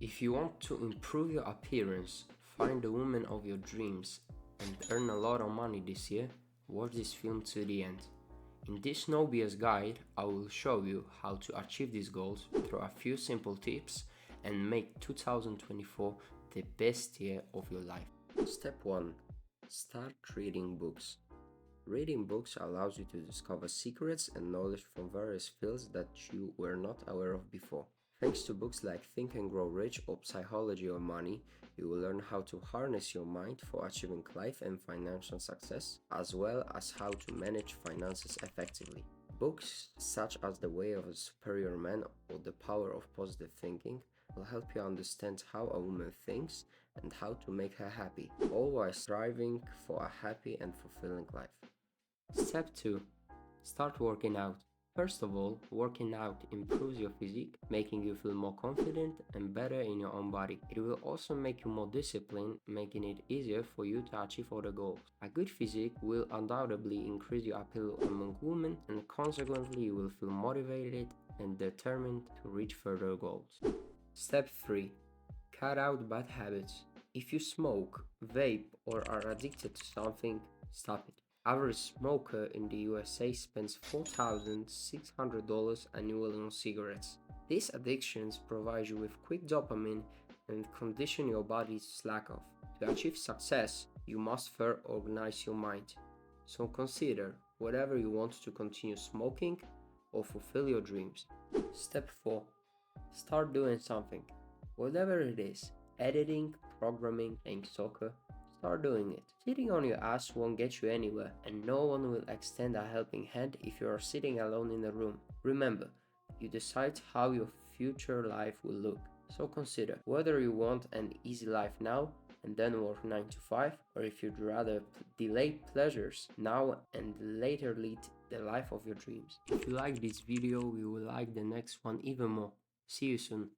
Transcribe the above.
If you want to improve your appearance, find the woman of your dreams, and earn a lot of money this year, watch this film to the end. In this no BS guide, I will show you how to achieve these goals through a few simple tips and make 2024 the best year of your life. Step 1. Start reading books. Reading books allows you to discover secrets and knowledge from various fields that you were not aware of before. Thanks to books like Think and Grow Rich or Psychology of Money, you will learn how to harness your mind for achieving life and financial success, as well as how to manage finances effectively. Books such as The Way of a Superior Man or The Power of Positive Thinking will help you understand how a woman thinks and how to make her happy, all while striving for a happy and fulfilling life. Step 2. Start working out. First of all, working out improves your physique, making you feel more confident and better in your own body. It will also make you more disciplined, making it easier for you to achieve other goals. A good physique will undoubtedly increase your appeal among women, and consequently you will feel motivated and determined to reach further goals. Step 3. Cut out bad habits. If you smoke, vape, or are addicted to something, stop it. Average smoker in the USA spends $4,600 annually on cigarettes. These addictions provide you with quick dopamine and condition your body to slack off. To achieve success, you must first organize your mind. So consider whether you want to continue smoking or fulfill your dreams. Step 4. Start doing something. Whatever it is, editing, programming, playing soccer, start doing it. Sitting on your ass won't get you anywhere, and no one will extend a helping hand if you are sitting alone in a room. Remember, you decide how your future life will look. So consider whether you want an easy life now and then work 9 to 5, or if you'd rather delay pleasures now and later lead the life of your dreams. If you like this video, you will like the next one even more. See you soon.